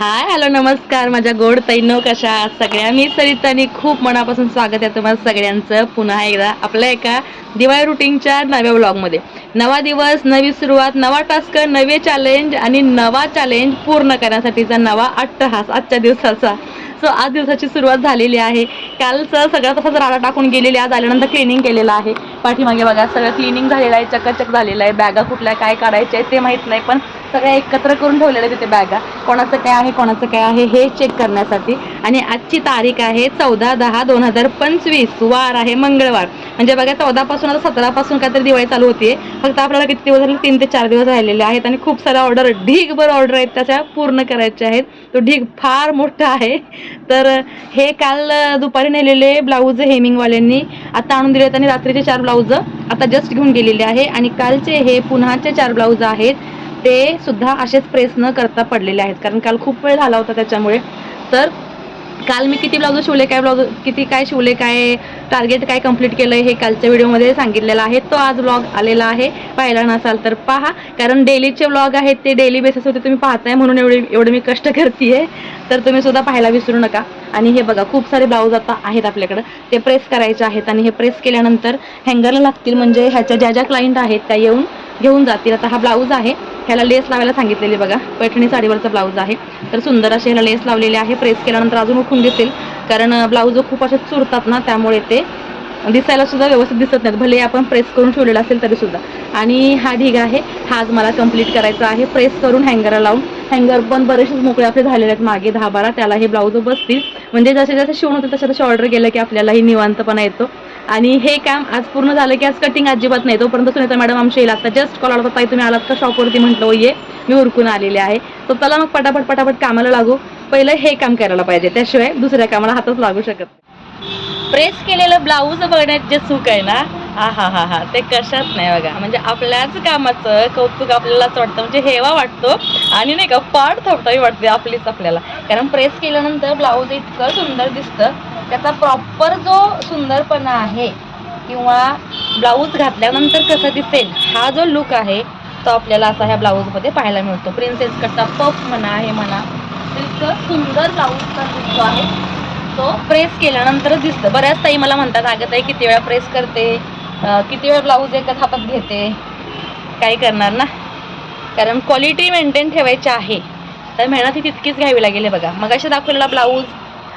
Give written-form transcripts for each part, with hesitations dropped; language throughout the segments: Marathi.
हाय हॅलो नमस्कार माझ्या गोड तैनो कशा आहात सगळ्या. मी सरिता आणि खूप मनापासून स्वागत आहे तुम्हाला सगळ्यांचं पुन्हा एकदा आपल्या एका दिवाळी रुटीनच्या नव्या व्लॉगमध्ये. नवा दिवस, नवी सुरुवात, नवा टास्क, नवे चॅलेंज आणि नवा चॅलेंज पूर्ण करण्यासाठीचा नवा अट्टहास आजच्या दिवसाचा. सो आज दिवसाची सुरुवात झालेली आहे. कालचं सगळं तसंच राडा टाकून गेलेली, आज आल्यानंतर क्लिनिंग केलेलं आहे. पाठीमागे बघा सगळं क्लिनिंग झालेलं आहे, चकाचक झालेलं आहे. बॅगा कुठल्या काय काढायच्या आहेत ते माहीत नाही, पण सगळ्या एकत्र करून ठेवलेल्या तिथे बॅगा. कोणाचं काय आहे कोणाचं काय आहे हे चेक करण्यासाठी. आणि आजची तारीख आहे 14/10/2025, वार आहे मंगळवार. म्हणजे बघा 14 पासून आता 17 पासून काहीतरी दिवाळी चालू होतीये. फक्त आपल्याला किती दिवस झाले, 3 ते 4 दिवस राहिलेले आहेत आणि खूप साऱ्या ऑर्डर, ढीगभर ऑर्डर आहेत त्याच्या पूर्ण करायच्या आहेत. तो ढीग फार मोठा आहे. तर हे काल दुपारी नेलेले ब्लाऊज हेमिंगवाल्यांनी आता आणून दिलेत आणि रात्रीचे 4 ब्लाऊज आता जस्ट घेऊन गेलेले आहे. आणि कालचे हे पुन्हाचे 4 ब्लाऊज आहेत ते सुद्धा असेच प्रेस न करता पडलेले आहेत, कारण काल खूप वेळ झाला होता त्याच्यामुळे. तर काल मी किती ब्लाऊज शिवले, काय ब्लाऊज किती काय शिवले, काय टार्गेट काय कंप्लीट केलं हे कालच्या व्हिडिओमध्ये सांगितलेलं आहे. तो आज ब्लॉग आलेला आहे, पाहिला नसाल तर पहा. कारण डेलीचे ब्लॉग आहेत ते डेली बेसिसवरती तुम्ही पाहताय म्हणून एवढे मी कष्ट करते. तर तुम्ही सुद्धा पाहायला विसरू नका. आणि हे बघा खूप सारे ब्लाऊज आता आहेत आपल्याकडं, ते प्रेस करायचे आहेत. आणि हे प्रेस केल्यानंतर हँगरला लागतील, म्हणजे ह्याच्या ज्या ज्या क्लायंट आहेत त्या येऊन घेऊन जातील. आता हा ब्लाऊज आहे, ह्याला लेस लावायला सांगितलेली बघा, पैठणी साडीवरचा ब्लाऊज आहे. तर सुंदर असे ह्याला लेस लावलेले आहे. प्रेस केल्यानंतर अजून उठून दिसेल, कारण ब्लाऊज खूप असे चुरतात ना, त्यामुळे ते दिसायला सुद्धा व्यवस्थित दिसत नाहीत, भले आपण प्रेस करून ठेवलेला असेल तरी सुद्धा. आणि हा ढीग आहे, हा आज मला कंप्लीट करायचा आहे प्रेस करून हँगरला लावून. हँगर पण बरेचसे मोकळे आपले झालेले आहेत मागे 10-12, त्याला हे ब्लाऊज बसतील. म्हणजे जसे जसे शिवून होते तसे तसे ऑर्डर गेलं की आपल्यालाही निवांतपणा येतो. आणि हे काम आज पूर्ण झालं की आज कटिंग अजिबात नाही. तोपर्यंत सुनीता मॅडम आमची येईल. आता जस्ट कॉल आला होता, ताई तुम्ही आलात का शॉपवरती? म्हटलं ये मी उरकून आलेले आहे. तर चला मग पटापट कामाला लागू. पहिलं हे काम करायला पाहिजे, त्याशिवाय दुसऱ्या कामाला हातच लागू शकत. प्रेस केलेलं ब्लाऊज बघण्यात जे सुख आहे ना, हा ते कशात नाही बघा. म्हणजे आपल्याच कामाचं कौतुक आपल्यालाच वाटतं, म्हणजे हेवा वाटतो. आणि नाही का पाठ थोपटावी वाटते आपलीच आपल्याला. कारण प्रेस केल्यानंतर ब्लाऊज इतकं सुंदर दिसतं, त्याचा प्रॉपर जो सुंदरपणा आहे किंवा ब्लाऊज घातल्यानंतर कसं दिसेल हा जो लुक आहे तो आपल्याला असा ह्या ब्लाऊजमध्ये पाहायला मिळतो. प्रिन्सेस कटचा पफ म्हणा, हे म्हणा, इतकं सुंदर ब्लाऊजचा दिसतो आहे तो प्रेस केल्यानंतरच दिसतं. बऱ्याच ताई मला म्हणतात, अगं ताई किती वेळा प्रेस करते, किती वेळ ब्लाऊज एकाच हातात घेते. काय करणार ना, कारण क्वालिटी मेंटेन ठेवायची आहे तर मेहनत ही तितकीच घ्यावी लागेल. बघा मग असे दाखवलेला ब्लाऊज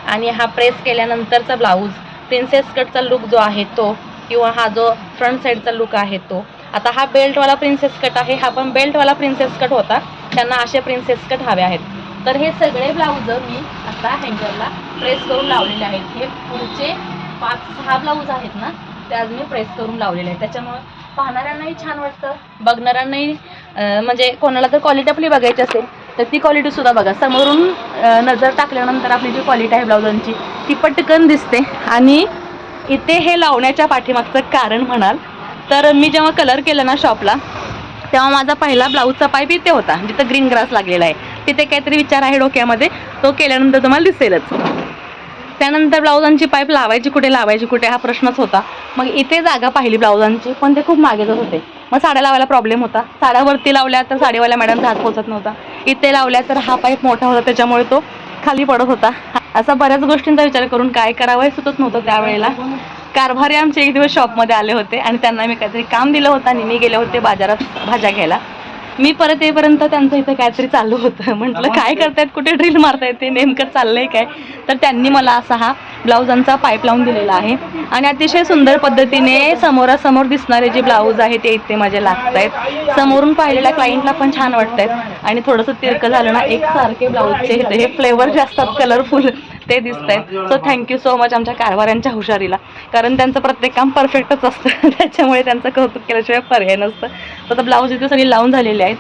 आणि हा प्रेस केल्यानंतरचा ब्लाऊज, प्रिन्सेस कटचा लुक जो आहे तो, किंवा हा जो फ्रंट साईडचा लुक आहे तो. आता हा बेल्टवाला प्रिन्सेस कट आहे, हा पण बेल्टवाला प्रिन्सेस कट होता, त्यांना असे प्रिन्सेस कट हवे आहेत. तर हे सगळे ब्लाऊज मी आता हँगरला प्रेस करून लावलेले आहेत. हे पुढचे 5-6 ब्लाऊज आहेत ना, ते आज मी प्रेस करून लावलेले आहेत. त्याच्यामुळे पाहणाऱ्यांनाही छान वाटतं, बघणाऱ्यांनाही म्हणजे कोणाला तर क्वालिटी आपली बघायची असेल तर ती क्वालिटी सुद्धा बघा. समोरून नजर टाकल्यानंतर आपली जी क्वालिटी आहे ब्लाऊजांची ती पटकन दिसते. आणि इथे हे लावण्याच्या पाठीमागचं कारण म्हणाल तर, मी जेव्हा कलर केलं ना शॉपला, तेव्हा माझा पहिला ब्लाऊजचा पाईप इथे होता, जिथं ग्रीन ग्रास लागलेला आहे. तिथे काहीतरी विचार आहे डोक्यामध्ये, तो केल्यानंतर तुम्हाला दिसेलच. त्यानंतर ब्लाऊजांची पाईप लावायची कुठे हा प्रश्नच होता. मग इथे जागा पाहिली ब्लाऊजांची, पण ते खूप मागे जात होते. मग साड्या लावायला प्रॉब्लेम होता. साड्यावरती लावल्या तर साडीवाल्या मॅडमचा हात पोचत नव्हता. इथे लावल्या तर हा पाईप मोठा होता, त्याच्यामुळे तो खाली पडत होता. असा बऱ्याच गोष्टींचा विचार करून काय करावं हे सुचत नव्हतं त्यावेळेला. कारभारी आमचे एक दिवस शॉपमध्ये आले होते आणि त्यांना मी काहीतरी काम दिलं होतं आणि मी गेले होते बाजारात भाज्या घ्यायला. मी परत येईपर्यंत त्यांचं इथं काहीतरी चालू होतं. म्हटलं काय करतायत, कुठे ड्रिल मारतायत, ते नेमकं चाललंय काय. तर त्यांनी मला असा हा ब्लाऊजांचा पाईप लावून दिलेला आहे. आणि अतिशय सुंदर पद्धतीने समोरासमोर दिसणारे जे ब्लाऊज आहे ते इथे माझे लागत आहेत. समोरून पाहिलेल्या क्लायंटला पण छान वाटत आहेत. आणि थोडंसं तिरकं झालं ना, एकसारखे ब्लाऊजचे इथे हे फ्लेवर जे असतात कलरफुल ते दिसत आहेत. सो थँक्यू सो मच आमच्या कारभाऱ्यांच्या हुशारीला, कारण त्यांचं प्रत्येक काम परफेक्टच असतं त्याच्यामुळे त्यांचं कौतुक केल्याशिवाय पर्याय नसतं. तर ब्लाऊज इथे सगळी लावून झालेली आहेत.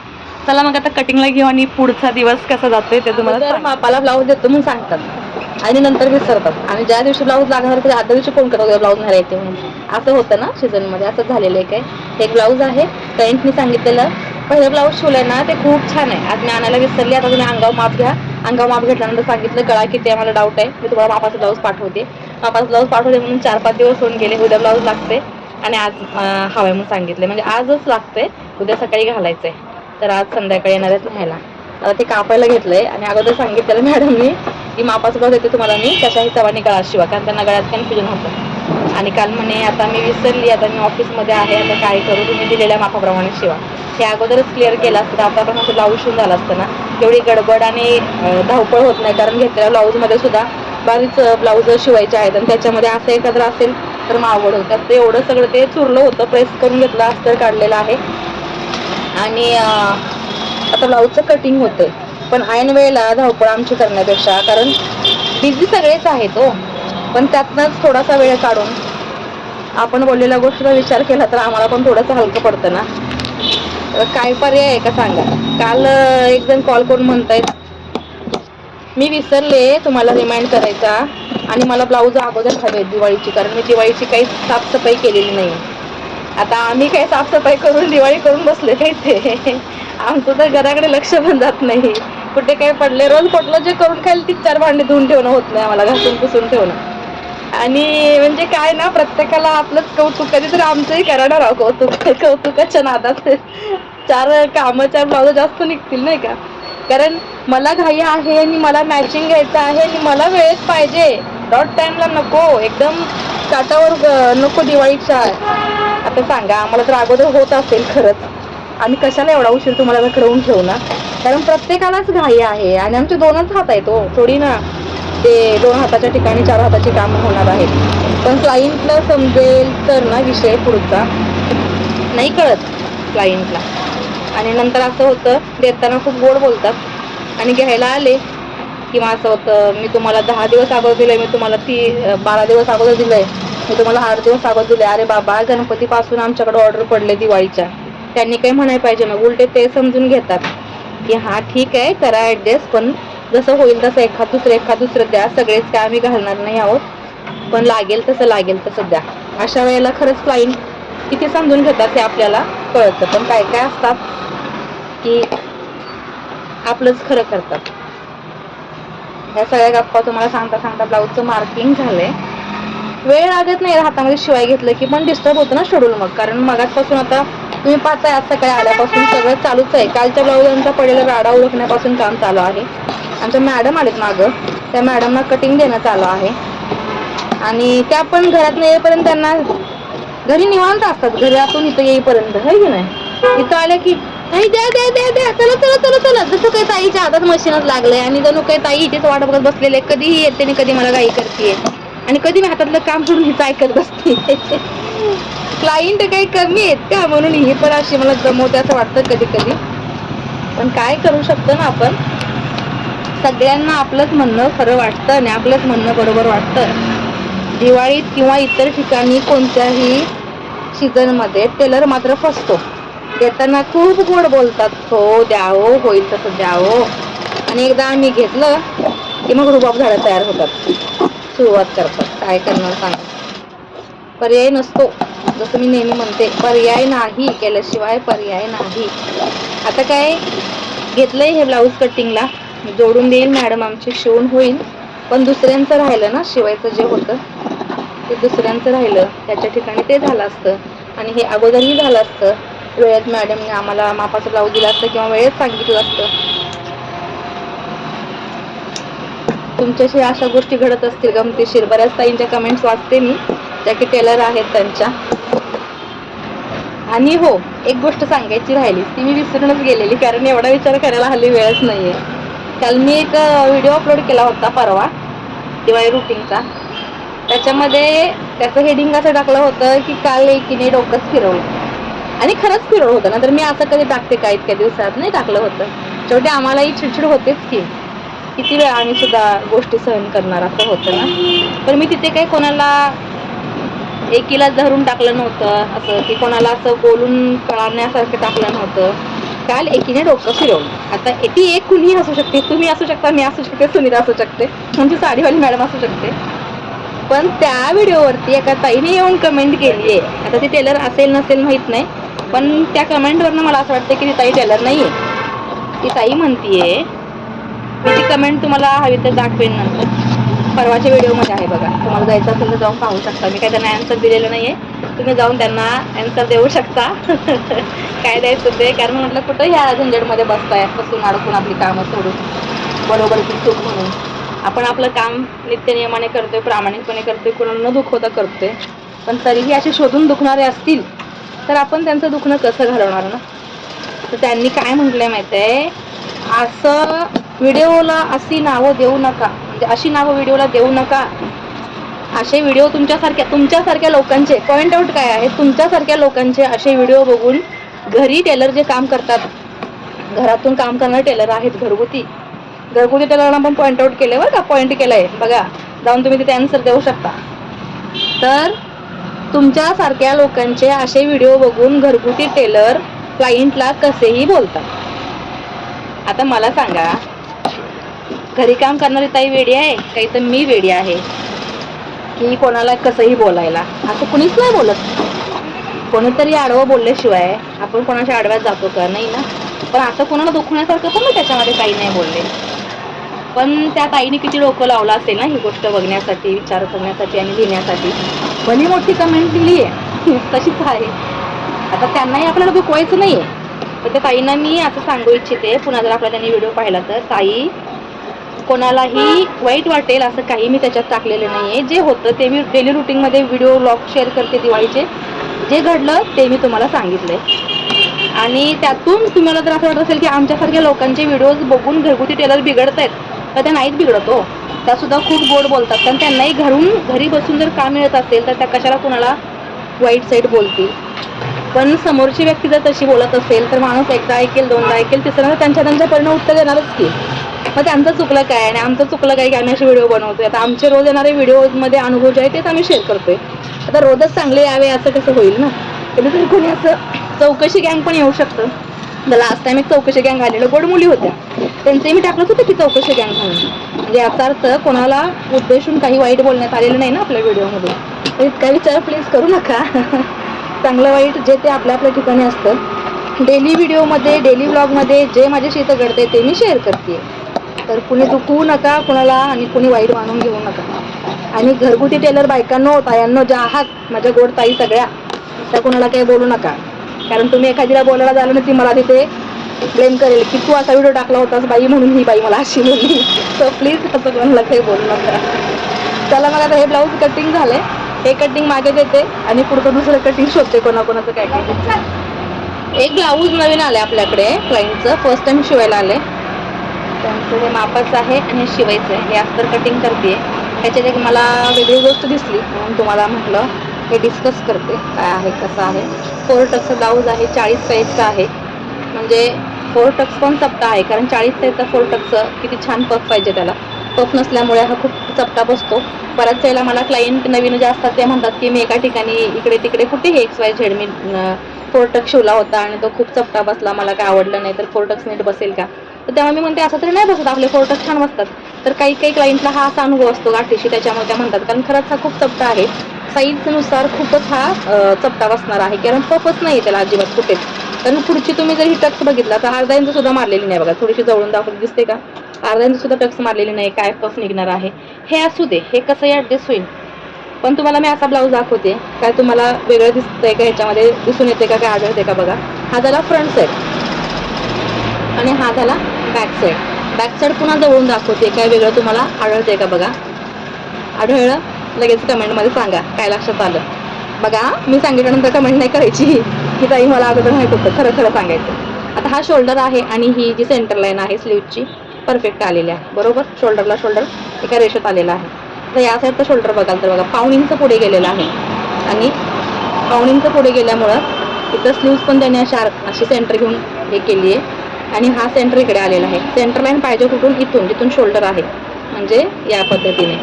चला मग आता कटिंगला घेऊ आणि पुढचा दिवस कसा जातोय ते तुम्हाला. तर मापाला ब्लाऊज देतो म्हणून सांगतात आणि नंतर विसरतात. आणि ज्या दिवशी ब्लाऊज लागणार त्या आदल्या दिवशी फोन करतात ब्लाऊज नाही येते म्हणून. असं होतं ना सीझनमध्ये, असं झालेलं आहे. काय एक ब्लाऊज आहे, क्लायंटनी सांगितलेलं पहिलं ब्लाऊज शिवलंय ना ते खूप छान आहे, आज मी आणायला विसरली. आता तुम्ही अंगावर माप घ्या. अंगावर माप घेतल्यानंतर सांगितलं गळा किती आहे मला डाऊट आहे, मी तुम्हाला मापाचा ब्लाऊज पाठवते. मापाचा ब्लाऊज पाठवते म्हणून 4-5 दिवस होऊन गेले. उद्या ब्लाऊज लागते आणि आज हवंय म्हणून सांगितले, म्हणजे आजच लागतंय, उद्या सकाळी घालायचंय. तर आज संध्याकाळी येणार आहेत न्यायला. आता ते कापायला घेतलंय आणि अगोदर सांगितलेलं मॅडमनी की मापाचं ब्लाऊज येते तुम्हाला मी कशा हिशोबाने गळा शिवा, कारण त्यांना गळ्यात कन्फ्युजन होतं. आणि काल म्हणे आता मी विसरली, आता मी ऑफिसमध्ये आहे, आता काय करू, तुम्ही दिलेल्या मापाप्रमाणे शिवा. हे अगोदरच क्लिअर केलं असतं तर आतापर्यंत माझं ब्लाऊज शिवून झालं असतं ना. एवढी गडबड आणि धावपळ होत नाही, कारण घेतलेल्या ब्लाऊजमध्ये सुद्धा बरीच ब्लाऊज शिवायचे आहेत आणि त्याच्यामध्ये असं एखादं असेल तर मग आवड होतं. तर एवढं सगळं ते चुरलं होतं, प्रेस करून घेतलं, अस्तर काढलेलं आहे आणि आता ब्लाऊजचं कटिंग होतंय. पण ऐन वेळेला धावपळ आमची करण्यापेक्षा, कारण बिझी सगळेच आहेत हो, पण त्यातनंच थोडासा वेळ काढून आपण बोललेल्या गोष्टीचा विचार केला तर आम्हाला पण थोडंसं हलकं पडतं ना. काय पर्याय आहे का सांगा. काल एक जण कॉल करून म्हणतायत मी विसरले तुम्हाला रिमाइंड करायचा आणि मला ब्लाऊज अगोदर हवे दिवाळीची, कारण मी दिवाळीची काही साफसफाई केलेली नाही. आता आम्ही काही साफसफाई करून दिवाळी करून बसले काय ते, आमचं तर घराकडे लक्ष पण जात नाही. कुठे काय पडले, रोज पोटलं जे करून खाईल 3-4 भांडी धुवून ठेवणं होत नाही आम्हाला, घासून पुसून ठेवणं. आणि म्हणजे काय ना, प्रत्येकाला आपलंच कौतुक, कधीतरी आमचंही करणार राव कौतुकाच्या नादात 4 कामाच्या ब्लाऊज जास्त निघतील नाही का. कारण मला घाई आहे आणि मला मॅचिंग घ्यायचं आहे आणि मला वेळेत पाहिजे, डॉट टाइमला नको, एकदम काटावर नको दिवाळीच्या. आता सांगा, आम्हाला तर अगोदर होत असेल खरंच, आम्ही कशाला एवढा उशीर तुम्हाला कळवून ठेवू ना. कारण प्रत्येकालाच घाई आहे आणि आमचे 2च हात आहेत हो, थोडी ना ते 2 हाताच्या ठिकाणी 4 हाताची कामं होणार आहेत. पण क्लायंटला समजेल तर ना विषय पुढचा, नाही कळत क्लायंटला. आणि नंतर असं होतं, देताना खूप गोड बोलतात आणि घ्यायला आले किंवा असं होतं मी तुम्हाला 10 दिवस अगोदर दिलंय, मी तुम्हाला 12 दिवस अगोदर दिलंय, मी तुम्हाला 8 दिवस अगोदर दिले. अरे बाबा, गणपतीपासून आमच्याकडे ऑर्डर पडले दिवाळीच्या, त्यांनी काही म्हणायला पाहिजे ना. उलटे ते समजून घेतात की हां ठीक आहे करा ॲडजस्ट, पण जसं होईल तसं एखाद दुसरं द्या, सगळेच काय आम्ही घालणार नाही आहोत, पण लागेल तसं द्या. अशा वेळेला खरंच क्लायंट किती समजून घेतात हे आपल्याला कळतं. पण काय काय असतात की आपलंच खरं करतात. ह्या सगळ्या गप्पा तुम्हाला सांगता सांगता ब्लाऊजचं मार्किंग झालंय. वेळ लागत नाही हातामध्ये शिवाय घेतलं की, पण डिस्टर्ब होतं ना शेड्यूल मग. कारण मगाचपासून आता तुम्ही पाहताय, आज सकाळी आल्यापासून सगळं चालूच आहे. कालच्या ब्लाऊजांचा पडलेला राडा ओळखण्यापासून काम चालू आहे. आमच्या मॅडम आलेत मागं, त्या मॅडमना कटिंग देणं चालू आहे आणि त्या पण घरात येईपर्यंत त्यांना घरी निवांत असतात, घरातून इथं येईपर्यंत, है की नाही. इथं आल्या की ताई द्या द्या द्या द्या, चला चला चला चला, जसं काही ताईच्या हातात मशीनच लागलंय आणि जणू काही ताई इथेच वाट बघत बसलेले, कधीही येते आणि कधी मला घाई करते आणि कधी मी हातातलं काम सोडून हिचं ऐकत बसते. क्लायंट काही कमी आहेत का म्हणून ही पण अशी मला जमवते असं वाटतं कधी कधी. पण काय करू शकतो ना आपण, सगळ्यांना आपलंच म्हणणं खरं वाटतं आणि आपलंच म्हणणं बरोबर वाटतं. दिवाळीत किंवा इतर ठिकाणी कोणत्याही सीझनमध्ये टेलर मात्र फसतो. देताना खूप गोड बोलतात, हो द्या हो, होईल तसं द्या हो, आणि एकदा आम्ही घेतलं की मग रुबाब झाडं तयार होतात, सुरुवात करतात. काय करणार सांगा, पर्याय नसतो. जसं मी नेहमी म्हणते, पर्याय नाही, केल्याशिवाय पर्याय नाही. आता काय घेतलंय हे ब्लाऊज कटिंगला, जोडून देईल मॅडम आमची, शिवून होईल. पण दुसऱ्यांचं राहिलं ना शिवायचं, जे होतं ते दुसऱ्यांचं राहिलं, त्याच्या ठिकाणी ते झालं असतं आणि हे अगोदरही झालं असतं. वेळेत मॅडमने आम्हाला मापाचं ब्लाऊज दिलं असतं किंवा वेळेत सांगितलं असतं. तुमच्याशी अशा गोष्टी घडत असतील गमतीशीर. बऱ्याच ताईंच्या कमेंट्स वाचते मी, ज्या की टेलर आहेत त्यांच्या. आणि हो, एक गोष्ट सांगायची राहिली, ती मी विसरूनच गेलेली, कारण एवढा विचार करायला हल्ली वेळच नाहीये. काल मी एक व्हिडिओ अपलोड केला होता परवा, दिवाळी रुटीनचा. त्याच्यामध्ये त्याचं हेडिंग असं टाकलं होतं की काल एकीने डोकंच फिरवलं, आणि खरंच फिरवलं होतं ना. तर मी असं कधी टाकते का, इतक्या दिवसात नाही टाकलं होतं. शेवटी आम्हालाही चिडचिड होतेच की, किती वेळा आम्ही सुद्धा गोष्टी सहन करणार, असं होतं ना. तर मी तिथे काही कोणाला एकीला धरून टाकलं नव्हतं, असं की कोणाला असं बोलून कळण्यासारखं टाकलं नव्हतं. काल एकीने डोकं फिरवलं. आता ती एक कुणीही असू शकते, तुम्ही असू शकता, मी असू शकते, सुनीता असू शकते, म्हणजे साडीवाली मॅडम असू शकते. पण त्या व्हिडिओवरती एका ताईने येऊन कमेंट केली आहे. आता ती टेलर असेल नसेल माहित नाही, पण त्या कमेंटवरनं मला असं वाटतं की ती ताई टेलर नाहीये. ती ताई म्हणतीये, मी ती कमेंट तुम्हाला हवी तर दाखवेन नंतर. परवाच्या व्हिडिओमध्ये आहे बघा, तुम्हाला जायचं असेल तर जाऊन पाहू शकता. मी काय त्यांना ॲन्सर दिलेलं नाही आहे, तुम्ही जाऊन त्यांना ॲन्सर देऊ शकता काय द्यायचं ते. कारण म्हटलं कुठं ह्या झंझटमध्ये बसताय, बसून अडकून आपली कामं सोडून बरोबरची चूक म्हणून. आपण आपलं काम नित्यनियमाने करतोय, प्रामाणिकपणे करतोय, कोणाला न दुखवता करतोय. पण तरीही असे शोधून दुखणारे असतील तर आपण त्यांचं दुखणं कसं घालवणार ना. तर त्यांनी काय म्हटलंय माहिती आहे, असं व्हिडिओला अशी नावं देऊ नका, म्हणजे अशी नावं व्हिडिओला देऊ नका. असे व्हिडिओ तुमच्यासारख्या लोकांचे पॉईंट आउट काय आहे, तुमच्यासारख्या लोकांचे असे व्हिडिओ बघून घरी टेलर जे काम करतात, घरातून काम करणारे टेलर आहेत, घरगुती टेलरना पण पॉईंट आउट केलंय बरं का, पॉईंट केलंय बघा, जाऊन तुम्ही तिथे आन्सर देऊ शकता. तर तुमच्यासारख्या लोकांचे असे व्हिडिओ बघून घरगुती टेलर क्लायंटला कसेही बोलतात. आता मला सांगा, घरी काम करणारी ताई वेडी आहे काही तर मी वेडी आहे की कोणाला कसंही बोलायला? असं कुणीच नाही बोलत. कोणीतरी आडवं बोलल्याशिवाय आपण कोणाच्या आडव्यात जातो का? नाही ना. पण असं कोणाला दुखण्यासारखं पण मी त्याच्यामध्ये काही नाही बोलले. पण त्या ताईने किती डोकं लावलं असेल ना ही गोष्ट बघण्यासाठी, विचार करण्यासाठी आणि लिहिण्यासाठी. भली मोठी कमेंट दिली आहे तशीच आहे. आता त्यांनाही आपल्याला दुखवायचं नाही आहे, पण त्या ताईंना मी असं सांगू इच्छिते, पुन्हा जर आपला त्यांनी व्हिडिओ पाहिला तर, ताई कोणालाही वाईट वाटेल असं काही मी त्याच्यात टाकलेलं नाही आहे. जे होतं ते मी डेली रुटीनमध्ये व्हिडिओ व्लॉग शेअर करते दिवाळीचे. जे घडलं ते मी तुम्हाला सांगितलंय. आणि त्यातून तुम्हाला जर असं वाटत असेल की आमच्यासारख्या लोकांचे व्हिडिओज बघून घरगुती टेलर बिघडत आहेत, तर त्या नाहीत बिघडत हो. त्यासुद्धा खूप गोड बोलतात. कारण त्यांनाही घरी बसून जर काम मिळत असेल तर त्या कशाला कुणाला वाईट साईड बोलतील. पण समोरची व्यक्ती जर तशी बोलत असेल तर माणूस एकदा ऐकेल, दोनदा ऐकेल, तिसऱ्यांदा त्यांच्या परिणाम उत्तर देणारच की. मग त्यांचं चुकलं काय आणि आमचं चुकलं काय की आम्ही असे व्हिडिओ बनवतोय. आता आमचे रोज येणारे व्हिडिओमध्ये अनुभव जे आहे तेच आम्ही शेअर करतोय. आता रोजच चांगले यावे असं कसं होईल ना. कधीतरी कोणी असं चौकशी गँग पण येऊ शकतं. लास्ट टाइम एक चौकशी गँग आलेलं, गोड मुली होत्या, त्यांचंही मी टाकलंच होतं की चौकशी गँग म्हणून. म्हणजे याचा अर्थ कोणाला उद्देशून काही वाईट बोलण्यात आलेलं नाही ना आपल्या व्हिडिओमध्ये. तर इतका विचार प्लीज करू नका. चांगलं वाईट जे ते आपल्या आपल्या ठिकाणी असतं. डेली व्हिडिओमध्ये, डेली व्लॉगमध्ये जे माझ्याशी इथं घडते ते मी शेअर करते. तर कुणी दुखवू नका कुणाला आणि कुणी वाईट मानून घेऊ नका. आणि घरगुती टेलर बायकांनो, तायांनो ज्या आहात, माझ्या गोड ताई सगळ्या, त्या कुणाला काही बोलू नका. कारण तुम्ही एखादीला बोलायला झालं ना ती मला तिथे ब्लेम करेल की तू असा व्हिडिओ टाकला होतास बाई म्हणून ही बाई मला अशी बोलली. तर प्लीज असं कोणाला काही बोलू नका. चला मग आता हे ब्लाऊज कटिंग झालंय, हे कटिंग मागे देते आणि पुढचं दुसरं कटिंग शोधते कोणाकोणाचं काय काय. एक ब्लाऊज नवीन आले आपल्याकडे क्लायंटचं, फर्स्ट टाइम शिवायला आले. त्यांचं हे मापाचं आहे आणि हे शिवायचं आहे. हे अस्तर कटिंग करते. ह्याच्यात एक मला वेगळी गोष्ट दिसली म्हणून तुम्हाला म्हटलं हे डिस्कस करते काय आहे कसं आहे. 4 टक्सचं ब्लाऊज आहे, 40 साईजचं आहे. म्हणजे 4 टक्स पण चपटा आहे, कारण 40 साईजचा 4 टक्सचं किती छान पफ पाहिजे त्याला. पफ नसल्यामुळे हा खूप चपटा बसतो. बऱ्याच वेळेला मला क्लायंट नवीन जे असतात ते म्हणतात की मी एका ठिकाणी इकडे तिकडे कुठेही XYZ मी 4 टक्स शिवला होता आणि तो खूप चपटा बसला, मला काय आवडलं नाही, तर 4 टक्स नीट बसेल का? तर तेव्हा मी म्हणते असं तरी नाही बसत, आपले 4 टक्स छान बसतात. तर काही क्लायंटला हा असा अनुभव असतो गाठीशी, त्याच्यामुळे त्या म्हणतात. कारण खरंच हा खूप चपटा आहे, साईजनुसार खूपच हा चपटा बसणार आहे. कारण पफच नाही त्याला अजिबात कुठेच. कारण पुढची तुम्ही जर ही टक्स बघितला तर अर्धा इंच सुद्धा मारलेली नाही बघा. थोडीशी जवळून दाखवली दिसते का? अर्धा इंच सुद्धा टक्स मारलेली नाही. काय पफ निघणार आहे. हे असू दे, हे कसंही ॲडजस्ट होईल. पण तुम्हाला मी असा ब्लाऊज दाखवते, काय तुम्हाला वेगळं दिसतंय का ह्याच्यामध्ये, दिसून येते का काय आढळते का बघा. हा झाला फ्रंट साईड आणि हा झाला बॅक साईड. बॅक साईड पुन्हा जवळून दाखवते, काय वेगळं तुम्हाला आढळते का बघा. आढळलं लगेच कमेंटमध्ये सांगा काय लक्षात आलं. बघा मी सांगितल्यानंतर कमेंट नाही करायची की ताई मला अगोदर माहीत होतं, खरं खरं सांगायचं. आता हा शोल्डर आहे आणि ही जी सेंटर लाईन आहे स्लीवची परफेक्ट आलेली आहे बरोबर. शोल्डरला शोल्डर एका रेषेत आलेला आहे. तर या साईडचा शोल्डर बघाल तर बघा पाऊण इंच पुढे गेलेला आहे आणि पाऊण इंच पुढे गेल्यामुळं इथं स्लीव्स पण त्याने अशी सेंटर घेऊन हे केली आहे आणि हा सेंटर इकडे आलेला आहे. सेंटर लाईन पाहिजे कुठून, इथून जिथून शोल्डर आहे, म्हणजे या पद्धतीने.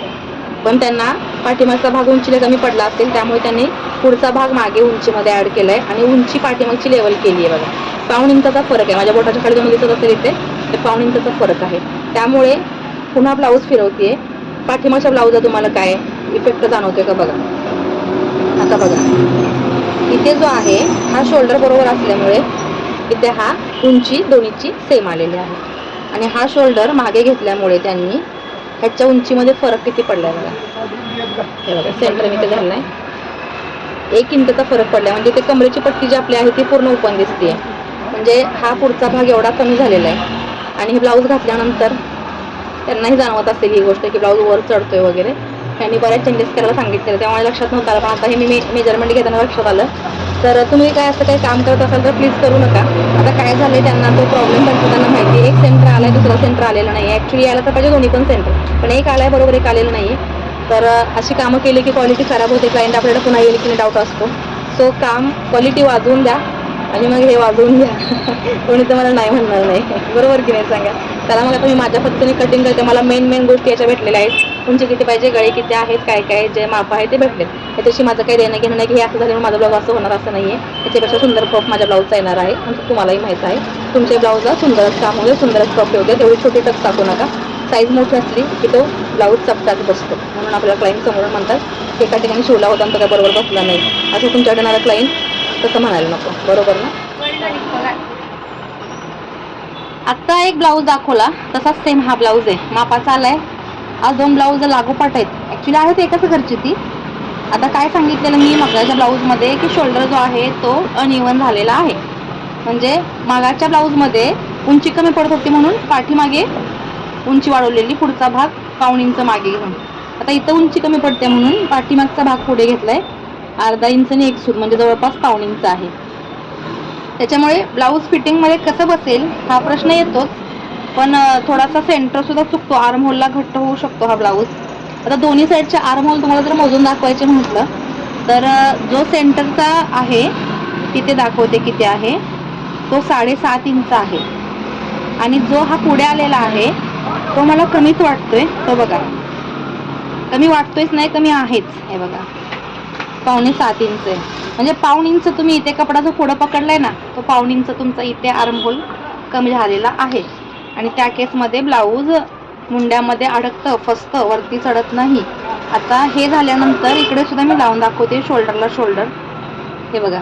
पण त्यांना पाठीमागचा भाग उंचीला कमी पडला असेल, त्यामुळे त्यांनी पुढचा भाग मागे उंचीमध्ये ॲड केला आहे आणि उंची पाठीमागची लेवल केली आहे बघा. पाऊण इंचाचा फरक आहे. माझ्या बोटाच्या खाली तुम्हाला दिसत असेल इथे, ते पाऊण इंचाचा फरक आहे. त्यामुळे पुन्हा ब्लाऊज फिरवते. पाठीमागच्या ब्लाऊजला तुम्हाला काय इफेक्ट जाणवतोय का बघा. आता बघा इथे जो आहे हा शोल्डर बरोबर असल्यामुळे इथे हा उंची दोन्हीची सेम आलेली आहे आणि हा शोल्डर मागे घेतल्यामुळे त्यांनी ह्याच्या उंचीमध्ये फरक किती पडलाय बघा. हे बघा सेंटर मी ते झालं आहे 1 इंचचा फरक पडला. म्हणजे ते कमरेची पट्टी जी आपली आहे ती पूर्ण ओपन दिसते. म्हणजे हा पुढचा भाग एवढा कमी झालेला आहे. आणि हे ब्लाऊज घातल्यानंतर त्यांनाही जाणवत असेल ही गोष्ट की ब्लाऊज वर चढतोय वगैरे. त्यांनी बऱ्याच चेंजेस करायला सांगितले, त्यामुळे लक्षात नव्हतं आलं, पण आता हे मी मेजरमेंट घेताना लक्षात आलं. तर तुम्ही काय असं काही काम करत असाल तर प्लीज करू नका. आता काय झालंय, त्यांना तो प्रॉब्लेम त्यांना माहिती आहे. एक सेंटर आलाय, दुसरा सेंटर आलेला नाही. ॲक्च्युली यायला तर पाहिजे दोन्ही पण सेंटर, पण एक आलाय बरोबर, एक आलेलं नाही. तर अशी कामं केली की क्वालिटी खराब होते. क्लायंट आपल्याला पुन्हा येईल की नाही डाऊट असतो. सो काम क्वालिटी वाजवून द्या आणि मग हे वाजवून द्या. कोणी तर मला नाही म्हणणार नाही, बरोबर की नाही सांगा. त्याला मग आता मी माझ्या पद्धतीने कटिंग करते. मला मेन गोष्टी याच्या भेटलेल्या आहेत. उंची किती पाहिजे, गळे किती आहेत, काय जे माप आहे ते भेटले. त्याच्याशी माझं काही देणं घेणं नाही की हे असं झालं माझा ब्लाऊज असं होणार, असं नाही आहे. त्याच्यापेक्षा सुंदर क्रॉप माझ्या ब्लाऊजचा येणार आहे. म्हणजे तुम्हालाही माहीत आहे, तुमच्या ब्लाऊजला सुंदरच काम होते, सुंदरच क्रॉप होते. तेवढी छोटी टक्स टाकू नका. साईज मोठी असली की तो ब्लाऊज चपटात बसतो. म्हणून आपल्याला क्लायंट समोर म्हणतात एका ठिकाणी शिवला होता आणि तो काय बरोबर बसला नाही, असं तुमच्याकडे येणारा क्लायंट तसं म्हणायला नको, बरोबर ना. आता एक ब्लाऊज दाखवला तसाच सेम हा ब्लाऊज आहे, मापाचा आलाय. आज 2 ब्लाऊज लागोपाठ आहेत. ॲक्च्युली आहेत एकाच घरची ती. आता काय सांगितलेलं मी मागच्या ब्लाऊजमध्ये की शोल्डर जो आहे तो अनइवन झालेला आहे. म्हणजे मागाच्या ब्लाऊजमध्ये उंची कमी पडत होती म्हणून पाठीमागे उंची वाढवलेली, पुढचा भाग 1.5 इंच मागे घेऊन. आता इथं उंची कमी पडते म्हणून पाठीमागचा भाग पुढे घेतलाय. अर्धा इंच आणि 1 सूत, म्हणजे जवळपास 1.5 इंच आहे. त्याच्यामुळे ब्लाऊज फिटिंगमध्ये कसं बसेल हा प्रश्न येतोच. पण थोडासा सेंटर सुद्धा चुकतो, आर्म होलला घट्ट होऊ शकतो हा ब्लाऊज. आता दोन्ही साईडचे आर्म होल तुम्हाला जर मोजून दाखवायचे म्हटलं तर जो सेंटरचा आहे तिथे दाखवते किती आहे, तो 7.5 इंच आहे. आणि जो हा पुढे आलेला आहे तो मला कमीच वाटतोय. तो बघा, कमी वाटतोयच नाही, कमी आहेच. हे बघा 6.25 इंच आहे. म्हणजे 1.5 इंच तुम्ही इथे कपडा जो पुढं पकडलाय ना, तो 1.5 इंच तुमचा इथे आर्म होल कमी झालेला आहे. आणि त्या केसमध्ये ब्लाऊज मुंड्यामध्ये अडकतं, फसतं, वरती चढत नाही. आता हे झाल्यानंतर इकडे सुद्धा मी लावून दाखवते शोल्डरला शोल्डर. हे बघा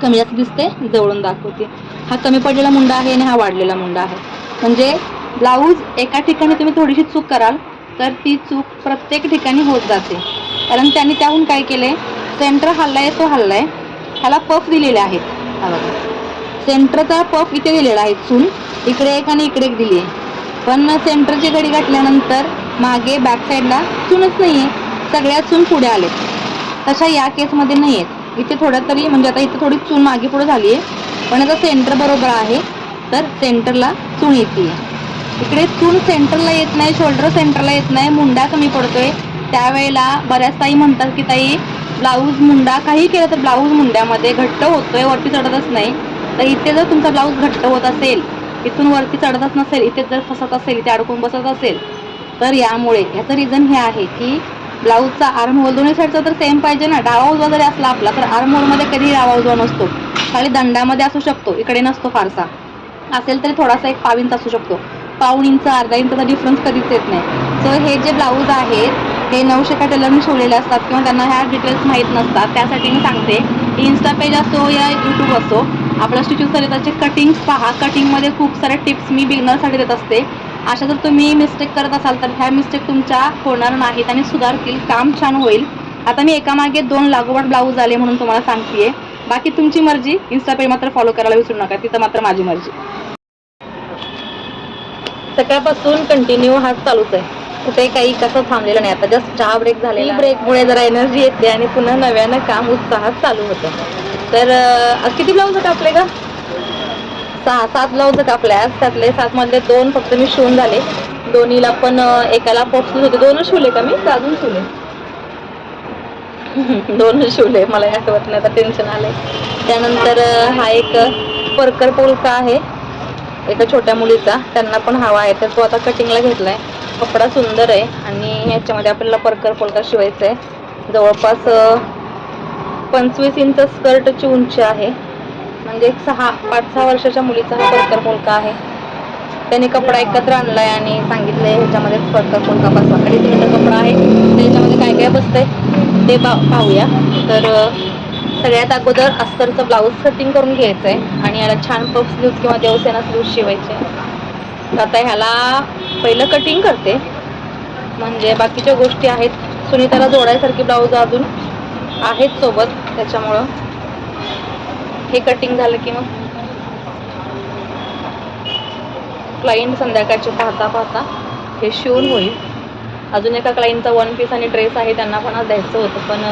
कमी जास्त दिसते, जवळून दाखवते. हा कमी पडलेला मुंडा आहे आणि हा वाढलेला मुंडा आहे. म्हणजे ब्लाऊज एका ठिकाणी तुम्ही थोडीशी चूक कराल तर ती चूक प्रत्येक ठिकाणी होत जाते. कारण त्यांनी त्याहून काय केलंय, सेंटर हल्लाय तो हल्लाय, ह्याला पफ दिलेले आहेत. हा बघा सेंटरचा पफ इथे दिलेला आहे, चून इकडे एक आणि इकडे एक दिली आहे. पण सेंटरची घडी घातल्यानंतर मागे बॅक साईडला चूनच नाही आहे, सगळ्या चून पुढे आले. तशा या केसमध्ये नाही आहेत. इथे थोड्या तरी, म्हणजे आता इथे थोडी चून मागे पुढे झाली आहे, पण आता सेंटर बरोबर आहे तर सेंटरला चून येते. इकडे चून सेंटरला येत नाही, शोल्डर सेंटरला येत नाही, मुंडा कमी पडतोय. त्यावेळेला बऱ्याच ताई म्हणतात की ताई ब्लाऊज मुंडा काही केलं तर ब्लाऊज मुंड्यामध्ये घट्ट होतोय, वरती चढतच नाही. तर इथे जर तुमचा ब्लाऊज घट्ट होत असेल, इथून वरती चढतच नसेल, इथे जर फसत असेल, इथे अडकून बसत असेल, तर यामुळे याचं रिझन हे आहे की ब्लाऊजचा आर्म होल दोन्ही साईडचा तर सेम पाहिजे ना. डावा उजवा जरी असला आपला तर आर्म होलमध्ये कधी डावा उजवा नसतो, खाली दंडामध्ये असू शकतो, इकडे नसतो फारसा. असेल तरी थोडासा 1 इंच असू शकतो. 1.5 इंच अर्धा इंचचा डिफरन्स कधीच येत नाही. सो हे जे ब्लाऊज आहेत हे 900 का टेलरने शिवलेले असतात किंवा त्यांना ह्या डिटेल्स माहीत नसतात. त्यासाठी मी सांगते, इन्स्टा पेज असो या यूट्यूब असो, आपलं स्टिचिंग सरिताचे कटिंग्स पहा. कटिंगमध्ये खूप साऱ्या टिप्स मी बिगनरसाठी देत असते. अशा जर तुम्ही मिस्टेक करत असाल तर ह्या मिस्टेक तुमच्या होणार नाहीत आणि सुधारतील, काम छान होईल. आता मी एकामागे 2 लागोपाठ ब्लाऊज आले म्हणून तुम्हाला सांगतेय. बाकी तुमची मर्जी. इन्स्टा पेज मात्र फॉलो करायला विसरू नका, तिथं मात्र माझी मर्जी. सकाळपासून कंटिन्यू हा चालूच आहे, कुठे काही कसं थांबलेलं नाही. आता जस्ट चहा ब्रेक झालेला, ब्रेकमुळे जरा एनर्जी येते आणि पुन्हा नव्यानं काम उत्साहात चालू होतं. तर आज किती ब्लाऊज कापले का? 6-7 ब्लाऊज कापले आज. त्यातले 7 मधले 2 फक्त मी शिवून झाले. दोन्हीला पण एकाला पॉप्स होते. 2च शिवले का मी, अजून शिवले? 2च शिवले, मला आठवत नाही, आता टेन्शन आलंय. त्यानंतर हा एक परकर पोलका आहे एका छोट्या मुलीचा, त्यांना पण हवा आहे, तर तो आता कटिंगला घेतलाय. कपडा सुंदर आहे आणि ह्याच्यामध्ये आपल्याला परकर पोलका शिवायचा आहे. जवळपास 25 इंच स्कर्टची उंची आहे. म्हणजे 5-6 वर्षाच्या मुलीचा हा परकर पोलका आहे. त्याने कपडा एकत्र आणलाय आणि सांगितलंय ह्याच्यामध्येच परकर पोलका बसवा. 2.5 मीटर कपडा आहे, त्याच्यामध्ये काय काय बसतंय ते पाहूया. तर सगळ्यात अगोदर अस्तरचं ब्लाऊज कटिंग करून घ्यायचं आहे आणि याला छान पफ स्लीव्ज किंवा देवसेना स्लीव्ज शिवायचे. आता ह्याला पहिलं कटिंग करते म्हणजे बाकीच्या गोष्टी आहेत. सुनीताला जोडायसारखी ब्लाऊज अजून आहेत सोबत, त्याच्यामुळं हे कटिंग झालं की मग क्लायंट संध्याकाळचे पाहता हे शिवून होईल. अजून एका क्लायंटचा वन पीस आणि ड्रेस आहे, त्यांना पण आज द्यायचं होतं, पण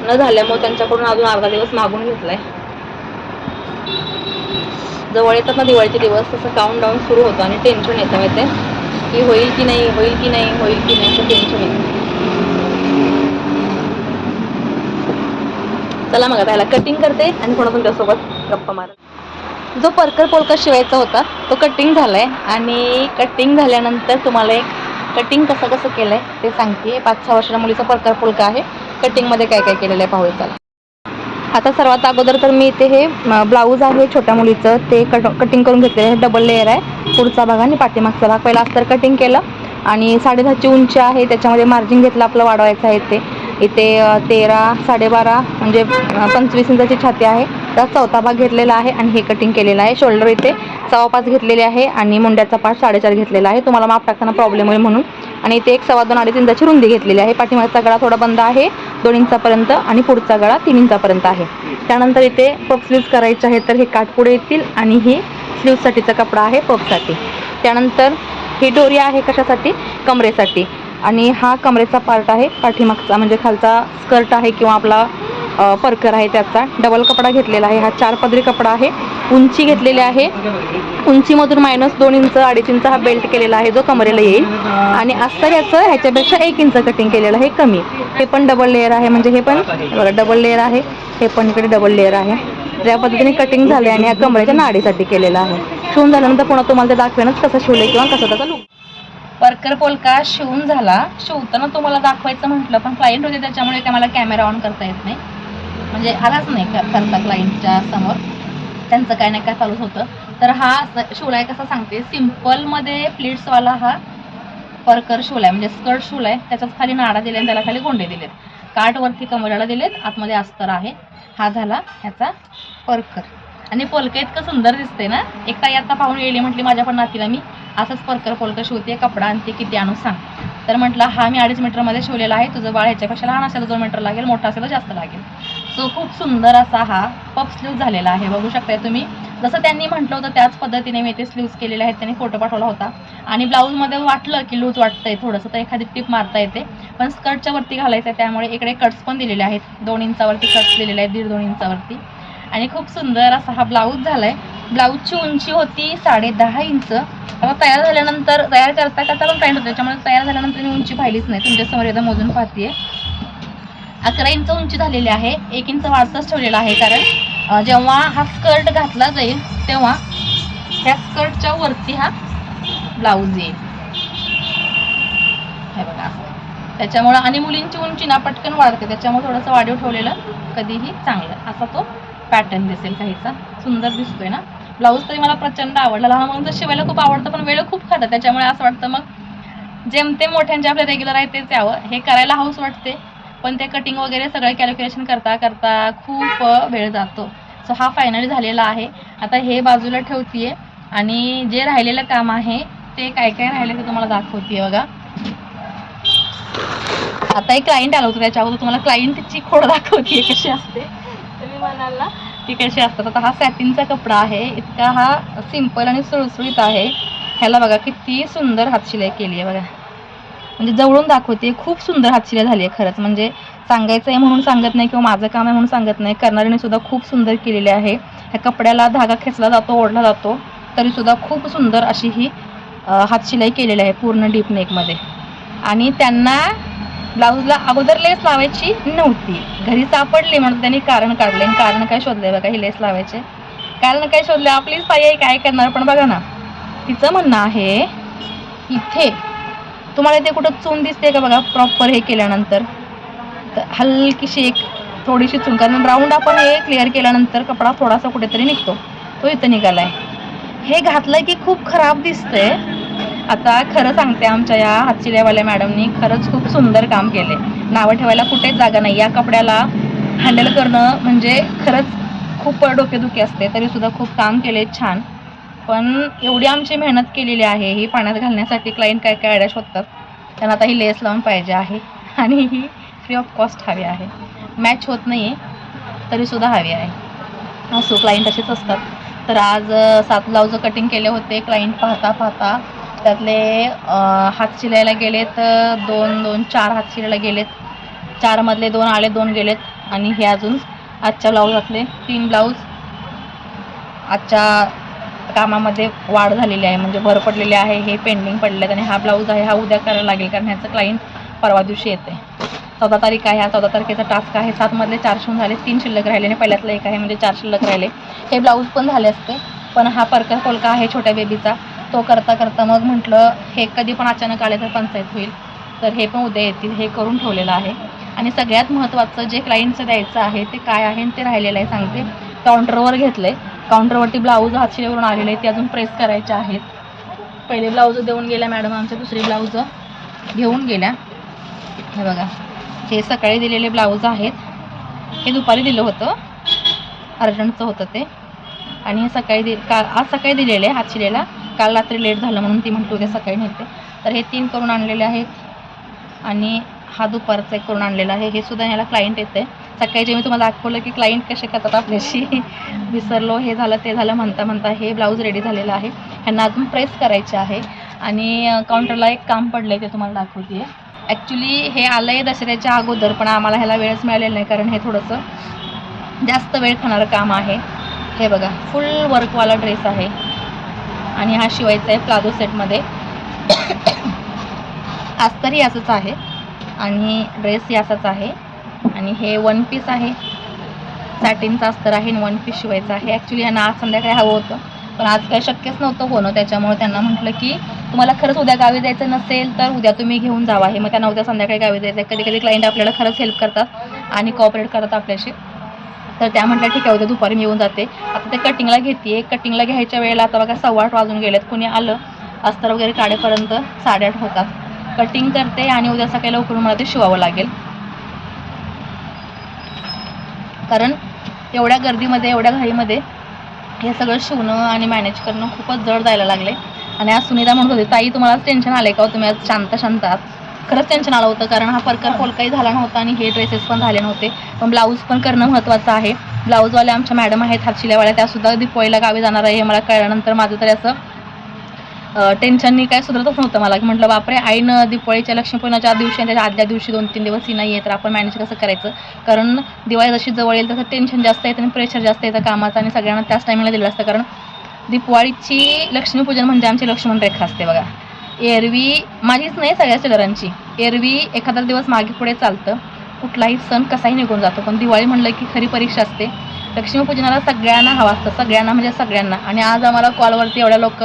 न झाल्यामुळे त्यांच्याकडून अजून अर्धा दिवस मागून घेतलाय. जवळ येतात ना दिवाळीचे दिवस, तसं काउंट डाऊन सुरू होतं आणि टेन्शन येतं माहिती की होईल की नाही असं टेन्शन येतं. चला मग आता ह्याला कटिंग करते आणि पुन्हा तुमच्यासोबत गप्पा मार. जो परकर पोलका शिवायचा होता तो कटिंग झालाय आणि कटिंग झाल्यानंतर तुम्हाला एक कटिंग कसं केलंय ते सांगते. 5-6 वर्षाच्या मुलीचा परकर पोलका आहे. कटिंगमध्ये काय काय केलेलं आहे पाहूया चला. आता सर्वात अगोदर तर मी इथे हे ब्लाऊज आहे छोट्या मुलीचं, ते कटिंग करून घेतलेलं आहे. डबल लेअर आहे, पुढचा भाग आणि पाठीमागचा भाग. पहिला अस्तर कटिंग केलं आणि 10.5ची उंची आहे, त्याच्यामध्ये मार्जिन घेतलं आपलं वाढवायचं आहे. ते इथे 13, 12.5 म्हणजे 25 इंचाची छाती आहे. त्यात चौथा भाग घेतलेला आहे आणि हे कटिंग केलेलं आहे. शोल्डर इथे 5.25 घेतलेले आहे आणि मुंड्याचा पार्ट 4.5 घेतलेला आहे. तुम्हाला माप टाकताना प्रॉब्लेम होईल म्हणून. आणि इथे 1.25-2.5 इंचाची रुंदी घेतलेली आहे. पाठीमागचा गळा थोडा बंद आहे 2 इंचापर्यंत आणि पुढचा गळा 3 इंचापर्यंत आहे. त्यानंतर इथे पफ स्लीव्ज करायचे आहे, तर हे काठपुडे येतील आणि ही स्लीव्जसाठीचा कपडा आहे पफसाठी. त्यानंतर ही डोरी आहे कशासाठी, कमरेसाठी. आणि हा कमरेचा पार्ट आहे पाठीमागचा, म्हणजे खालचा स्कर्ट आहे किंवा आपला परकर आहे त्याचा. डबल कपडा घेतलेला आहे. हा 4 पदरी कपडा आहे. उंची घेतलेली आहे, उंचीमधून -2 इंच 2.5 इंच हा बेल्ट केलेला आहे जो कमरेला येईल. आणि अस्तर याचं ह्याच्यापेक्षा 1 इंच कटिंग केलेलं आहे कमी. हे पण डबल लेअर आहे, म्हणजे हे पण बघा डबल लेअर आहे, हे पण इकडे डबल लेअर आहे. ज्या पद्धतीने कटिंग झाले आणि या कमरेच्या नाडीसाठी केलेलं आहे. शिवून झाल्यानंतर पुन्हा तुम्हाला ते दाखवेनच कसं शिवले किंवा कसं त्याचा लुक. परकर पोलका शिवून झाला. शिवताना तुम्हाला दाखवायचं म्हटलं पण क्लायंट होते त्याच्यामुळे काय मला कॅमेरा ऑन करता येत नाही, म्हणजे आलाच नाही करता क्लायंटच्या समोर, त्यांचं काय नाही काय चालूच होतं. तर हा शिवलाय कसा सांगते. सिम्पलमध्ये प्लीट्सवाला हा परकर शिवलाय, म्हणजे स्कर्ट शिवलाय. त्याच्यात खाली नाडा दिले आणि त्याला खाली गोंडे दिलेत. काठवरती कमरेला दिलेत, आतमध्ये अस्तर आहे. हा झाला ह्याचा परकर. आणि पोलका इतकं सुंदर दिसते ना. एक ताई आता पाहून येईल म्हटली माझ्या पण नातीला मी असंच परकर पोलका शिवते, कपडा आणते किती आणू सांग. तर म्हटलं हा मी 2.5 मीटरमध्ये शिवलेला आहे. तुझं बाळ ह्याच्यापेक्षा लहान असेल 2 मीटर लागेल, मोठा असेल तर जास्त लागेल. सो खूप सुंदर असा हा पफ स्लीव्ह झालेला आहे. बघू शकताय तुम्ही. जसं त्यांनी म्हटलं होतं त्याच पद्धतीने मी ते स्लीव्ज केलेले आहेत. त्यांनी फोटो पाठवला होता. आणि ब्लाऊजमध्ये वाटलं की लूज वाटतंय थोडंसं तर एखादी टिप मारता येते, पण स्कर्टच्या वरती घालायचं आहे त्यामुळे इकडे कट्स पण दिलेले आहेत. 2 इंचावरती कट्स दिलेले आहेत, 1.5-2 इंचावरती. आणि खूप सुंदर असा हा ब्लाऊज झालाय. ब्लाऊजची उंची होती 10.5 इंच. आता तयार झाल्यानंतर तयार करता पण पॅन्ट होते, त्याच्यामुळे तयार झाल्यानंतर मी उंची पाहिलीच नाही. तुमच्यासमोर एकदा मोजून पाहते. 11 इंच उंची झालेली आहे. 1 इंच वाढतच ठेवलेला आहे, कारण जेव्हा हा स्कर्ट घातला जाईल तेव्हा ह्या स्कर्टच्या वरती हा ब्लाऊज येईल. हे बघा त्याच्यामुळं. आणि मुलींची उंची ना पटकन वाढते, त्याच्यामुळे थोडंसं वाढीव ठेवलेलं कधीही चांगलं. असा तो पॅटर्न दिसेल काहीचा. सुंदर दिसतोय ना ब्लाऊज. तरी मला प्रचंड आवडला. लहान मुलांचं शिवायला खूप आवडतं, पण वेळ खूप खातं, त्याच्यामुळे असं वाटतं मग जेमते मोठ्यांचे आपल्या रेग्युलर आहे तेच यावं. हे करायला हाऊस वाटते, पण ते कटिंग वगैरे सगळं कॅल्क्युलेशन करता खूप वेळ जातो. सो हा फायनली झालेला आहे. आता हे बाजूला ठेवतीये आणि जे राहिलेलं काम आहे ते काय काय राहिले ते तुम्हाला दाखवतीये बघा. आता एक क्लायंट आलं होतं, त्याच्या अगोदर तुम्हाला क्लायंटची खोड दाखवतीये कशी असते. तुम्ही म्हणाल ना ती कशी असतात. आता हा सॅटिनचा कपडा आहे. इतका हा सिंपल आणि सुळसुळीत आहे. ह्याला बघा किती सुंदर हातशिलाई केली आहे बघा, म्हणजे जवळून दाखवते. खूप सुंदर हातशिलाई झाली आहे खरंच. म्हणजे सांगायचं आहे म्हणून सांगत नाही किंवा माझं काम आहे म्हणून सांगत नाही, करणाऱ्याने सुद्धा खूप सुंदर केलेले आहे. ह्या कपड्याला धागा खेचला जातो, ओढला जातो, तरीसुद्धा खूप सुंदर अशी ही हातशिलाई केलेली आहे पूर्ण डीप नेकमध्ये. आणि त्यांना ब्लाऊजला अगोदर लेस लावायची नव्हती, घरी सापडली म्हणून त्यांनी कारण काढले. कारण काय शोधले बघा, ही लेस लावायचे कारण काय शोधले. आपलीच ताई आहे काय करणार. पण बघा ना तिचं म्हणणं आहे इथे तुम्हाला इथे कुठं चून दिसते का बघा प्रॉपर हे केल्यानंतर, तर हलकीशी एक थोडीशी चून, कारण राऊंड आपण हे क्लिअर केल्यानंतर कपडा थोडासा कुठेतरी निघतो, तो इथं निघालाय. हे घातलं की खूप खराब दिसतंय. आता खरं सांगते, आमच्या या हातशिलाईवाल्या मॅडमनी खरंच खूप सुंदर काम केले. नावं ठेवायला कुठेच जागा नाही. या कपड्याला हँडल करणं म्हणजे खरंच खूप डोकेदुखी असते, तरीसुद्धा खूप काम केले छान. पण एवढी आमची मेहनत केलेली आहे ही पाण्यात घालण्यासाठी. क्लायंट काय काय आयडिया शोधतात. त्यांना आता ही लेस लावून पाहिजे आहे आणि ही फ्री ऑफ कॉस्ट हवी आहे. मॅच होत नाही आहे तरीसुद्धा हवी आहे. असो, क्लायंट असेच असतात. तर आज 7 ब्लाऊज कटिंग केले होते. क्लायंट पाहता पाहता त्यातले हात शिलायला गेलेत 2 4 हात शिलायला गेलेत. 4 मधले 2 आले, 2 गेलेत. आणि हे अजून आजच्या ब्लाऊजातले 3 ब्लाऊज आजच्या कामामध्ये वाढ झालेली आहे, म्हणजे भर पडलेले आहे. हे पेंडिंग पडले आहेत आणि हा ब्लाऊज आहे हा उद्या करायला लागेल, कारण ह्याचं क्लायंट परवा दिवशी येते. 14 तारीख आहे. हा 14 तारखेचा टास्क आहे. 7 मधले 4 शिवून झाले, 3 शिल्लक राहिले आणि पहिल्यातलं 1 आहे, म्हणजे 4 शिल्लक राहिले. हे ब्लाऊज पण झाले असते, पण हा परकर पोलका आहे छोट्या बेबीचा, तो करता करता मग म्हटलं हे कधी पण अचानक आले तर पंचायत होईल, तर हे पण उद्या येतील. हे करून ठेवलेलं आहे. आणि सगळ्यात महत्त्वाचं जे क्लायंटचं द्यायचं आहे ते काय आहे ते राहिलेलं आहे सांगते. काउंटरवर घेतलं आहे. काउंटरवरती ब्लाऊज हातशिलेवरून आलेले आहेत, ते अजून प्रेस करायचे आहेत. पहिले ब्लाऊज देऊन गेल्या मॅडम आमच्या, दुसरी ब्लाऊज घेऊन गेल्या. हे बघा, हे सकाळी दिलेले ब्लाऊज आहेत. हे दुपारी दिलं होतं, अर्जंटचं होतं ते. आणि हे सकाळी आज सकाळी दिलेले हातशिलेला. काल रात्री लेट झालं म्हणून ती म्हटली उद्या सकाळी नेते. तर हे 3 करून आणलेले आहेत. आणि हा दुपारचा 1 करून आणलेला आहे. हे सुद्धा ह्याला क्लायंट येते. सकाळी जे मी तुम्हाला दाखवलं की क्लायंट कसे करतात आपल्याशी, विसरलो, हे झालं ते झालं म्हणता म्हणता हे ब्लाऊज रेडी झालेलं आहे. ह्यांना अजून प्रेस करायचे आहे. आणि काउंटरला एक काम पडलं आहे ते तुम्हाला दाखवते आहे. ॲक्च्युली हे आलं आहे दसऱ्याच्या अगोदर, पण आम्हाला ह्याला वेळच मिळालेला नाही, कारण हे थोडंसं जास्त वेळ खाणारं काम आहे. हे बघा, फुल वर्कवाला ड्रेस आहे आणि हा शिवायचा आहे प्लाझो सेटमध्ये. अस्तरही असंच आहे आणि ड्रेसही असाच आहे. आणि हे 1 पीस आहे, सॅटिनचा अस्तर आहे आणि 1 पीस शिवायचं आहे. ॲक्च्युली ह्यांना आज संध्याकाळी हवं होतं, पण आज काही शक्यच नव्हतं होणं. त्याच्यामुळे त्यांना म्हटलं की तुम्हाला खरंच उद्या गावी जायचं नसेल तर उद्या तुम्ही घेऊन जावा हे. मग त्यांना उद्या संध्याकाळी गावी जायचं आहे. कधी कधी क्लायंट आपल्याला खरंच हेल्प करतात आणि कॉपरेट करतात आपल्याशी. तर त्या म्हटल्या ठीक आहे उद्या दुपारी मी येऊन जाते. आता ते कटिंगला घेते. कटिंगला घ्यायच्या वेळेला आता बघा 8:15 वाजून गेलेत. कुणी आलं अस्तर वगैरे काढेपर्यंत 8:30 होतात. कटिंग करते आणि उद्या सकाळी लवकर मला ते शिवावं लागेल, कारण एवढ्या गर्दीमध्ये एवढ्या घाईमध्ये हे सगळं शिवणं आणि मॅनेज करणं खूपच जड जायला लागले. आणि आज सुनीता म्हणत होती ताई तुम्हालाच टेन्शन आलं का, तुम्ही आज शांत शांत आहात. खरंच टेन्शन आलं होतं, कारण हा परकर पोलकाही झाला नव्हता आणि हे ड्रेसेस पण झाले नव्हते. पण ब्लाऊज पण करणं महत्त्वाचं आहे. ब्लाऊजवाल्या आमच्या मॅडम आहेत हातशिल्यावाल्या, त्यासुद्धा दिपोळीला गावी जाणार आहे हे मला कळल्यानंतर माझं तरी असं टेन्शननी काय सुधारतच नव्हतं मला, की म्हटलं बापरे आईनं दिवाळीच्या लक्ष्मीपूजनाच्या दिवशी आणि त्याच्या आदल्या दिवशी 2-3 दिवस ही नाही आहे, तर आपण मॅनेज कसं करायचं. कारण दिवाळी जशी जवळ येईल तसं टेन्शन जास्त येतं आणि प्रेशर जास्त येतं कामाचं, आणि सगळ्यांना त्याच टायमिंगला दिलं असतं. कारण दिवाळीची लक्ष्मीपूजन म्हणजे आमची लक्ष्मण रेखा असते बघा. एरवी माझीच नाही सगळ्या टेलरांची, एरवी एखादा दिवस मागे पुढे चालतं, कुठलाही सण कसाही निघून जातो, पण दिवाळी म्हणलं की खरी परीक्षा असते. लक्ष्मीपूजनाला सगळ्यांना हवं असतं, सगळ्यांना म्हणजे सगळ्यांना. आणि आज आम्हाला कॉलवरती एवढ्या लोक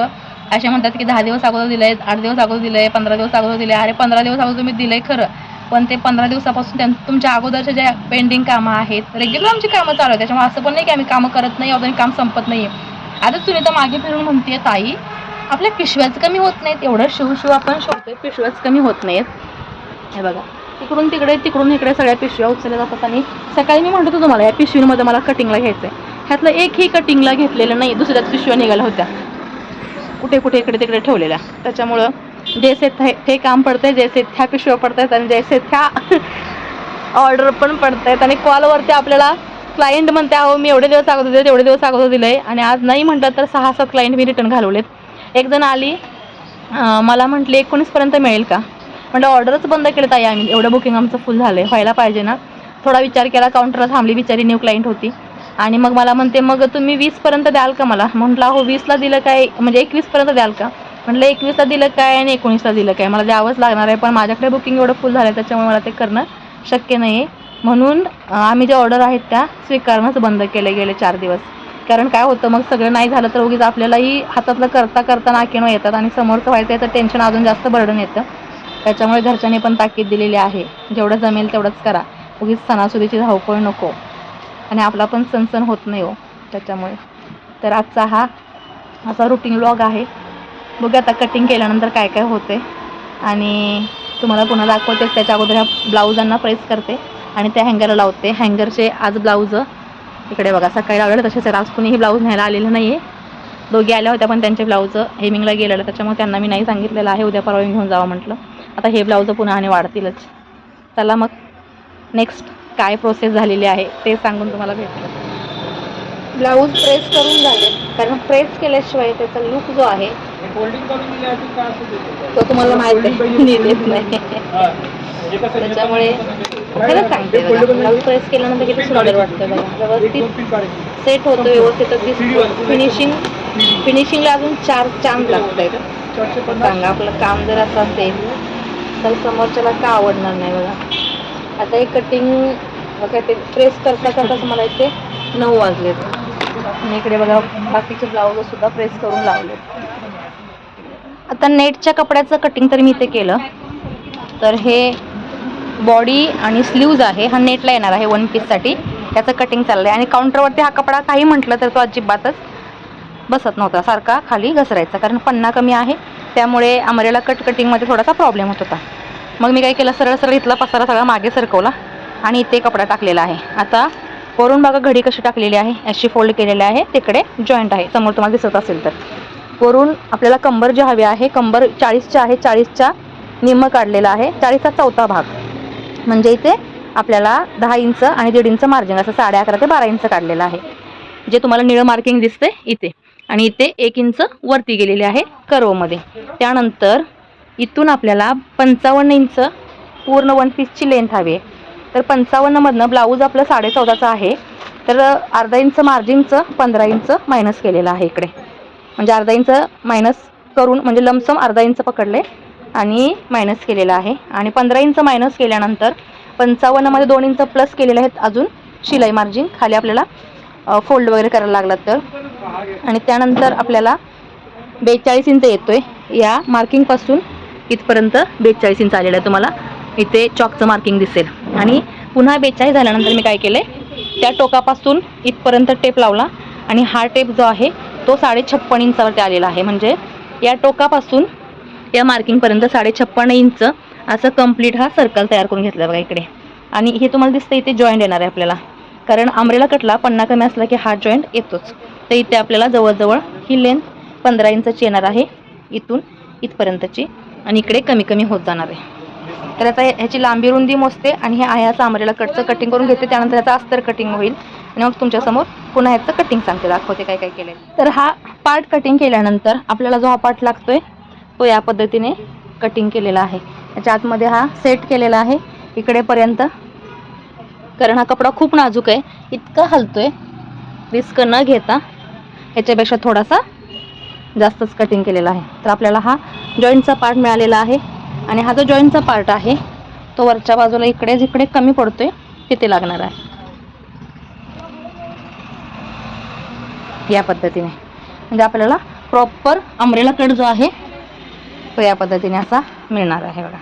असे म्हणतात की 10 दिवस अगोदर दिलं आहे, 8 दिवस अगोदर दिलं आहे, 15 दिवस अगोदर दिले. अरे 15 दिवस अगोदर तुम्ही दिलं आहे खरं, पण ते 15 दिवसापासून तुमच्या अगोदरच्या ज्या पेंडिंग कामं आहेत, रेग्युलर आमची कामं चालू आहेत. त्याच्यामुळे असं पण नाही की आम्ही कामं करत नाही अजून काम संपत नाही आहे. आता तुम्ही तर मागे फिरून म्हणते ताई आपल्या पिशव्याच कमी होत नाहीत, एवढं शिव आपण शिवतोय, पिशव्याच कमी होत नाहीत. हे बघा, तिकडून तिकडे तिकडून इकडे सगळ्या पिशव्या उचलल्या जातात. आणि सकाळी मी म्हणतो तुम्हाला या पिशवीमध्ये मला कटिंगला घ्यायचं आहे, ह्यातलं एकही कटिंगला घेतलेलं नाही, दुसऱ्याच पिशव्या निघाल्या होत्या कुठे कुठे इकडे तिकडे ठेवलेल्या. त्याच्यामुळं जैसे ते काम पडतंय, जैसे ह्या पिशव्या पडतायत आणि जैसे त्या ऑर्डर पण पडतायत. आणि कॉलवरती आपल्याला क्लायंट म्हणते अहो मी एवढे दिवस अगोदर दिले, तेवढे दिवस अगोदर दिलं आहे, आणि आज नाही म्हटलं तर 6-7 क्लायंट मी रिटर्न घालवलेत. एक जण आली मला म्हटली 19 पर्यंत मिळेल का, म्हटलं ऑर्डरच बंद केलं ताई आम्ही, एवढं बुकिंग आमचं फुल झालं आहे, व्हायला पाहिजे ना. थोडा विचार केला, काउंटरला थांबली, बिचारी न्यू क्लायंट होती. आणि मग मला म्हणते मग तुम्ही 20 पर्यंत द्याल का मला. म्हटलं हो 20ला दिलं काय, म्हणजे 21 पर्यंत द्याल का. म्हटलं 21ला दिलं काय आणि 19ला दिलं काय, मला द्यावंच लागणार आहे, पण माझ्याकडे बुकिंग एवढं फुल झालं आहे, त्याच्यामुळे मला ते करणं शक्य नाही आहे. म्हणून आम्ही ज्या ऑर्डर आहेत त्या स्वीकारणंच बंद केले गेले 4 दिवस. कारण काय होतं मग सगळं नाही झालं तर उगीच आपल्यालाही हातातलं करता करता नाकीनं येतात आणि समोरचं व्हायचं आहे तर टेन्शन अजून जास्त बर्डन येतं. त्याच्यामुळे घरच्यांनी पण ताकीद दिलेली आहे, जेवढं जमेल तेवढंच करा, उगीच सणासुदीची धावपळ नको, आणि आपला पण सण होत नाही हो त्याच्यामुळे. तर आजचा हा असा रुटीन व्लॉग आहे. बघूया आता कटिंग केल्यानंतर काय काय होते आणि तुम्हाला पुन्हा दाखवतेच. त्याच्या अगोदर ह्या ब्लाऊजांना प्रेस करते आणि त्या हँगरला लावते. हँगरचे आज ब्लाऊज इकडे बघा सकाळी लावलेलं तसेच आज कुणीही ब्लाऊज न्यायला आलेलं नाही आहे. दोघी आल्या होत्या पण त्यांचे ब्लाऊज हेमिंगला गेलेलं, त्याच्यामुळे त्यांना मी नाही सांगितलेलं आहे उद्या परवा घेऊन जावं म्हटलं. आता हे ब्लाऊज पुन्हा आणि वाढतीलच. चला मग नेक्स्ट काय प्रोसेस झालेली आहे ते सांगून तुम्हाला भेटलं. ब्लाऊज प्रेस करून झाले, कारण प्रेस केल्याशिवाय त्याचा लुक जो आहे तो तुम्हाला माहिती आहे नीट येत नाही. त्याच्यामुळे खरंच सांगते बघा, ब्लाऊज प्रेस केल्यानंतर किती सुंदर वाटतं बघा, व्यवस्थित सेट होतं, व्यवस्थित अगदी फिनिशिंगला अजून 4 चांद लागत आहेत. सांगा आपलं काम जर असं असेल तर समोरच्याला का आवडणार नाही बघा. आता हे कटिंग बघा, ते प्रेस करता करताच मला इथे 9 वाजलेत आणि इकडे बघा बाकीचे ब्लाऊज सुद्धा प्रेस करून लावले. आता नेटच्या कपड्याचं कटिंग तर मी इथे केलं. तर हे बॉडी आणि स्लीव्ज आहे, हा नेटला येणार आहे 1 पीससाठी, त्याचं कटिंग चाललं आहे. आणि काउंटरवरती हा कपडा काही म्हटलं तर तो अजिबातच बसत नव्हता, सारखा खाली घसरायचा, कारण पन्ना कमी आहे, त्यामुळे आम्हाला कटिंगमध्ये थोडासा प्रॉब्लेम होत होता. मग मी काय केलं, सरळ सरळ इथला पसारा सगळा मागे सरकवला आणि इथे कपडा टाकलेला आहे. आता वरून बघा घडी कशी टाकलेली आहे, अशी फोल्ड केलेली आहे, तिकडे जॉईंट आहे, समोर तुम्हाला दिसत असेल तर. वरून आपल्याला कंबर जे हवे आहे, कंबर 40च्या आहे, 40च्या निम्म काढलेला आहे, 40चा 4था भाग, म्हणजे इथे आपल्याला 10 इंच आणि 1.5 इंच मार्जिन, असं 11.5 ते 12 इंच काढलेलं आहे, जे तुम्हाला निळं मार्किंग दिसते इथे. आणि इथे 1 इंच वरती गेलेले आहे कर्वमध्ये. त्यानंतर इथून आपल्याला 55 इंच पूर्ण 1 पीसची लेंथ हवी आहे. तर 55मधनं ब्लाऊज आपलं 14.5चं आहे, तर अर्धा इंच मार्जिनचं 15 इंच मायनस केलेलं आहे इकडे, म्हणजे अर्धा इंच मायनस करून, म्हणजे लमसम अर्धा इंच पकडले आणि मायनस केलेलं आहे. आणि 15 इंच मायनस केल्यानंतर 55मध्ये 2 इंच प्लस केलेले आहेत अजून शिलाई मार्जिन, खाली आपल्याला फोल्ड वगैरे करायला लागला तर. आणि त्यानंतर आपल्याला 42 इंच येतोय, या मार्किंगपासून इथपर्यंत 42 इंच आलेलं आहे, तुम्हाला इथे चॉकचं मार्किंग दिसेल. आणि पुन्हा 42 झाल्यानंतर मी काय केलं, त्या टोकापासून इथपर्यंत टेप लावला आणि हा टेप जो आहे तो 56.5 इंचावरती आलेला आहे, म्हणजे या टोकापासून या मार्किंगपर्यंत 56.5 इंच असं कंप्लीट हा सर्कल तयार करून घेतला बघा इकडे. आणि हे तुम्हाला दिसतं इथे जॉईंट येणार आहे आपल्याला, कारण आंब्रेला कटला पन्ना कमी असला की हा जॉईंट येतोच. तर इथे आपल्याला जवळजवळ ही लेंथ 15 इंचची येणार आहे इथून इथपर्यंतची, आणि इकडे कमी कमी होत जाणार आहे. तर आता ह्याची लांबी रुंदी मोजते आणि हे ह्याचं आंब्रेला कटचं कटिंग करून घेते, त्यानंतर याचं अस्तर कटिंग होईल आणि मग तुमच्यासमोर पुन्हा ह्याचं कटिंग सांगते, दाखवते काय काय केलं. तर हा पार्ट कटिंग केल्यानंतर आपल्याला जो हा पार्ट लागतोय तो या पद्धतीने कटिंग केलेला आहे. याच्या आतमध्ये हा सेट केलेला आहे इकडेपर्यंत, कारण हा कपडा खूप नाजूक आहे, इतका हलतोय, रिस्क न घेता ह्याच्यापेक्षा थोडासा जास्तच कटिंग केलेला आहे. तर आपल्याला हा जॉईंटचा पार्ट मिळालेला आहे आणि हा जो जॉईंटचा पार्ट आहे तो वरच्या बाजूला इकडे जिकडे कमी पडतोय तिथे लागणार आहे, या पद्धतीने. म्हणजे आपल्याला प्रॉपर अम्ब्रेला कट जो आहे तो या पद्धतीने असा मिळणार आहे बघा.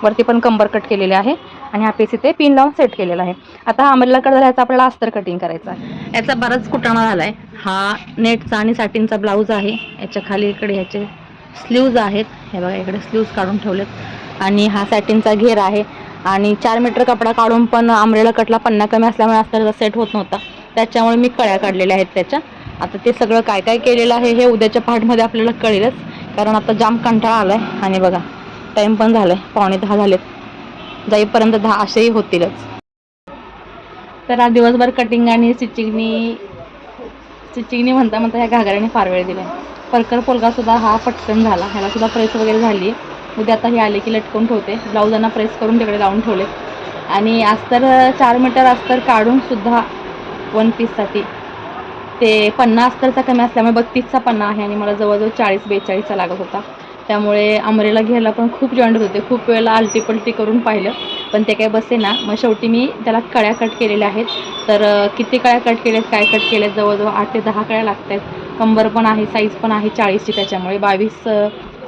वरती पण कंबर कट केलेले आहे आणि हा पीस इथे पिन लावून सेट केलेला आहे. आता हा अम्ब्रेला कट झाला, याचा आपल्याला अस्तर कटिंग करायचा आहे. याचा बराच कुटाणा झाला आहे. हा नेटचा आणि साटिनचा ब्लाऊज आहे, याच्या खाली इकडे ह्याचे स्लीव्ज आहेत, हे बघा इकडे स्लीव्ज काढून ठेवलेत, आणि हा सॅटिनचा घेर आहे. आणि 4 मीटर कपडा काढून पण आंब्रेला कटला पन्ना कमी असल्यामुळे अस्तर सेट होत नव्हता, त्याच्यामुळे मी कळ्या काढलेल्या आहेत त्याच्या. आता ते सगळं काय काय केलेलं आहे हे उद्याच्या पार्टमध्ये आपल्याला कळेलच, कारण आता जाम कंटाळा आलाय. आणि बघा टाइम पण झालाय, 9:45 झालेत, जाईपर्यंत 10 असेही होतीलच. तर आज दिवसभर कटिंग आणि स्टिचिंगनी म्हणता म्हणता ह्या घागऱ्याने फार वेळ दिला. परकर पोलगा सुद्धा हा पटकन झाला, ह्याला सुद्धा प्रेस वगैरे झाली. उद्या आता हे आले की लटकवून ठेवते, ब्लाऊजांना प्रेस करून तिकडे लावून ठेवले. आणि अस्तर 4 मीटर अस्तर काढून सुद्धा 1 पीससाठी ते पन्ना अस्तरचा कमी असल्यामुळे 32चा पन्ना आहे आणि मला जवळजवळ 40-42चा लागत होता. त्यामुळे अमरेला घ्यायला पण खूप जॉईंट होते, खूप वेळेला आलटी करून पाहिलं पण ते काय बसे ना. मग शेवटी मी त्याला कळ्या कट केलेल्या आहेत. तर किती कळ्या कट केल्यात, काय कट केल्यात, जवळजवळ 8 ते 10 कळ्या लागत आहेत. कंबर पण आहे, साईज पण आहे 40ची, त्याच्यामुळे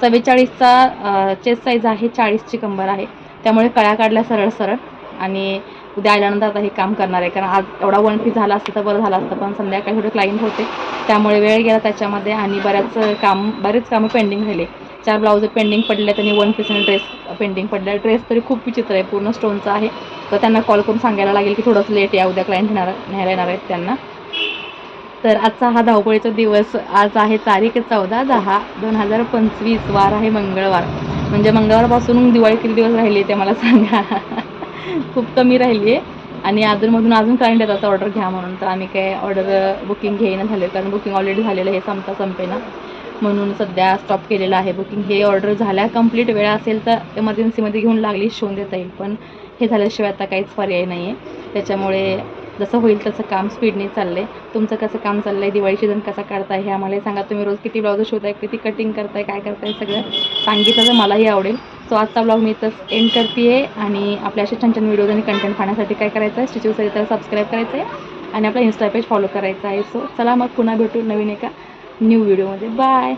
44चा चेस्ट साईज आहे, 40ची कंबर आहे, त्यामुळे कळ्या काढल्या सरळ सरळ. आणि उद्या आल्यानंतर आता हे काम करणार आहे, कारण आज एवढा 1 पीस झाला असतं तर बरं झालं असतं, पण संध्याकाळी थोडे क्लायंट होते त्यामुळे वेळ गेला त्याच्यामध्ये. आणि बरेच कामं पेंडिंग राहिले. 4 ब्लाऊज पेंडिंग पडले आणि 1 पीस आणि ड्रेस पेंडिंग पडला. ड्रेस तरी खूप विचित्र आहे, पूर्ण स्टोनचा आहे, तर त्यांना कॉल करून सांगायला लागेल की थोडंसं लेट या, उद्या क्लायंट न्यायला येणार आहेत त्यांना. तर आजचा हा धावपळीचा दिवस, आज आहे तारीख 14/10/2025, वार आहे मंगळवार. म्हणजे मंगळवारपासून दिवाळी किती दिवस राहिली ते मला सांगा. खूप कमी राहिली आहे. आणि अजून क्लायंट येतात ऑर्डर घ्या म्हणून, तर आम्ही काय ऑर्डर बुकिंग घेईना झाले, कारण बुकिंग ऑलरेडी झालेलं हे संपेना, म्हणून सध्या स्टॉप केलेलं आहे बुकिंग. हे ऑर्डर झाल्या कंप्लीट वेळा असेल तर एमर्जन्सीमध्ये घेऊन लागली शिवून देता येईल, पण हे झाल्याशिवाय आता काहीच पर्याय नाही आहे. त्याच्यामुळे जसं होईल तसं काम स्पीडने चाललं आहे. तुमचं कसं काम चाललं आहे, दिवाळी सीझन कसा काढताय हे आम्हाला सांगा. तुम्ही रोज किती ब्लाउज शिवताय, किती कटिंग करताय, काय करताय, सगळं सांगितलं तर मलाही आवडेल. सो आजचा ब्लॉग मी इथंच एंड करते आहे. आणि आपल्या अशा छान छान व्हिडिओज आणि कंटेंट पाहण्यासाठी काय करायचं आहे, स्टिचिंग सरिता सबस्क्राईब करायचं आहे आणि आपला इंस्टा पेज फॉलो करायचा आहे. सो चला मग पुन्हा भेटू नवीन एका न्यू व्हिडिओमध्ये. बाय.